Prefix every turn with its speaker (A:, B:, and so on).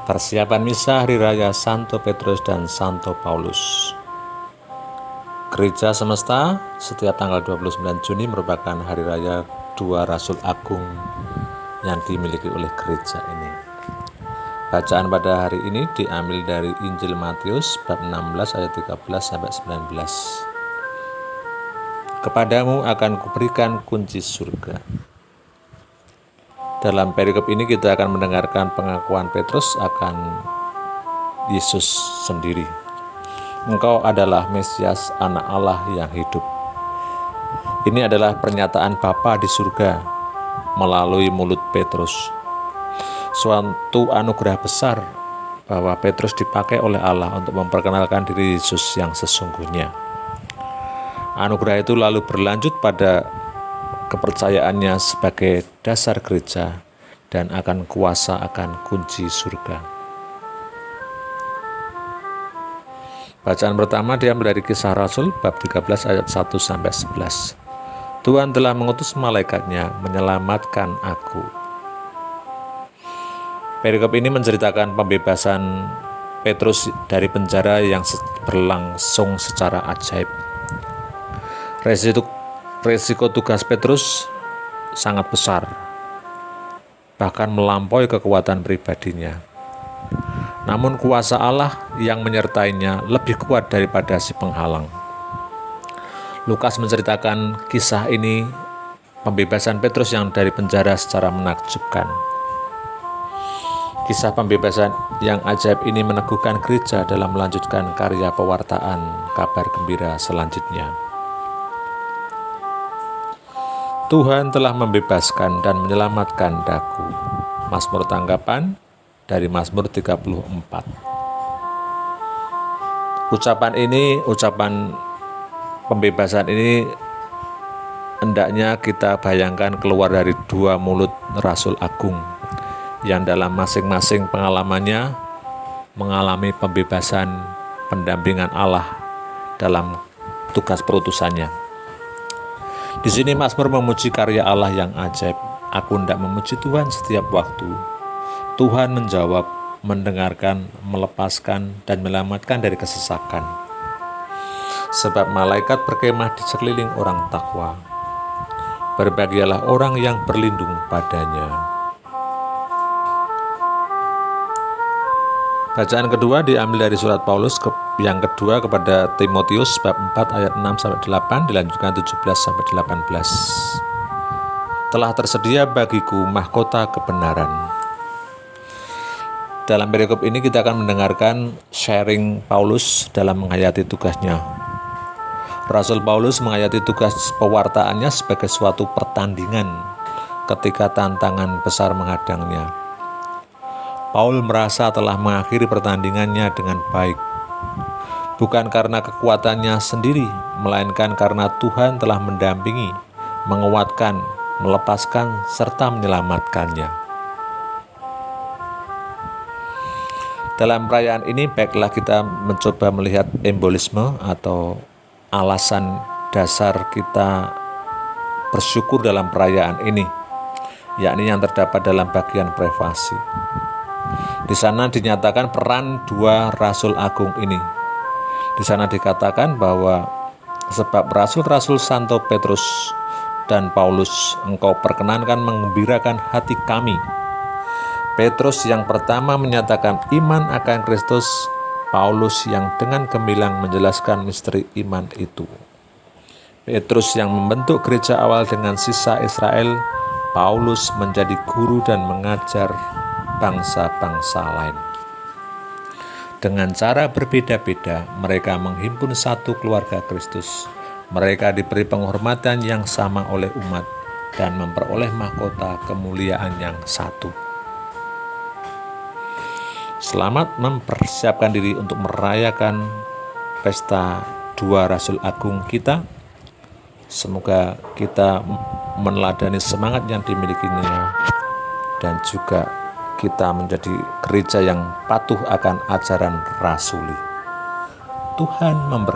A: Persiapan misa Hari Raya Santo Petrus dan Santo Paulus. Gereja Semesta setiap tanggal 29 Juni merupakan hari raya dua Rasul Agung yang dimiliki oleh gereja ini. Bacaan pada hari ini diambil dari Injil Matius bab 16 ayat 13 sampai 19. Kepadamu akan kuberikan kunci surga. Dalam perikop ini kita akan mendengarkan pengakuan Petrus akan Yesus sendiri. Engkau adalah Mesias, Anak Allah yang hidup. Ini adalah pernyataan Bapa di surga melalui mulut Petrus. Suatu anugerah besar bahwa Petrus dipakai oleh Allah untuk memperkenalkan diri Yesus yang sesungguhnya. Anugerah itu lalu berlanjut pada kepercayaannya sebagai dasar gereja dan akan kuasa akan kunci surga. Bacaan pertama diambil dari Kisah Rasul bab 13 ayat 1 sampai 11. Tuhan telah mengutus malaikatnya menyelamatkan aku. Perikop ini menceritakan pembebasan Petrus dari penjara yang berlangsung secara ajaib. Resiko tugas Petrus sangat besar, bahkan melampaui kekuatan pribadinya. Namun kuasa Allah yang menyertainya lebih kuat daripada si penghalang. Lukas menceritakan kisah ini, pembebasan Petrus yang dari penjara secara menakjubkan. Kisah pembebasan yang ajaib ini meneguhkan gereja dalam melanjutkan karya pewartaan kabar gembira selanjutnya. Tuhan telah membebaskan dan menyelamatkan daku. Mazmur tanggapan dari Mazmur 34. Ucapan pembebasan ini hendaknya kita bayangkan keluar dari dua mulut Rasul Agung yang dalam masing-masing pengalamannya mengalami pembebasan pendampingan Allah dalam tugas perutusannya. Di sini Mazmur memuji karya Allah yang ajaib. Aku hendak memuji Tuhan setiap waktu. Tuhan menjawab, mendengarkan, melepaskan, dan menyelamatkan dari kesesakan. Sebab malaikat berkemah di sekeliling orang takwa. Berbahagialah orang yang berlindung padanya. Bacaan kedua diambil dari surat Paulus yang kedua kepada Timotius bab 4 ayat 6-8 dilanjutkan 17-18. Telah tersedia bagiku mahkota kebenaran. Dalam perikop ini kita akan mendengarkan sharing Paulus dalam menghayati tugasnya. Rasul Paulus menghayati tugas pewartaannya sebagai suatu pertandingan ketika tantangan besar menghadangnya. Paul merasa telah mengakhiri pertandingannya dengan baik, bukan karena kekuatannya sendiri, melainkan karena Tuhan telah mendampingi, menguatkan, melepaskan, serta menyelamatkannya. Dalam perayaan ini, baiklah kita mencoba melihat embolisme atau alasan dasar kita bersyukur dalam perayaan ini, yakni yang terdapat dalam bagian privasi. Di sana dinyatakan peran dua Rasul Agung ini. Di sana dikatakan bahwa sebab rasul-rasul Santo Petrus dan Paulus engkau perkenankan menggembirakan hati kami. Petrus yang pertama menyatakan iman akan Kristus, Paulus yang dengan gemilang menjelaskan misteri iman itu. Petrus yang membentuk gereja awal dengan sisa Israel, Paulus menjadi guru dan mengajar bangsa-bangsa lain. Dengan cara berbeda-beda, mereka menghimpun satu keluarga Kristus. Mereka diberi penghormatan yang sama oleh umat dan memperoleh mahkota kemuliaan yang satu. Selamat mempersiapkan diri untuk merayakan pesta dua Rasul Agung kita. Semoga kita meneladani semangat yang dimilikinya dan juga kita menjadi gereja yang patuh akan ajaran rasuli. Tuhan memberkati.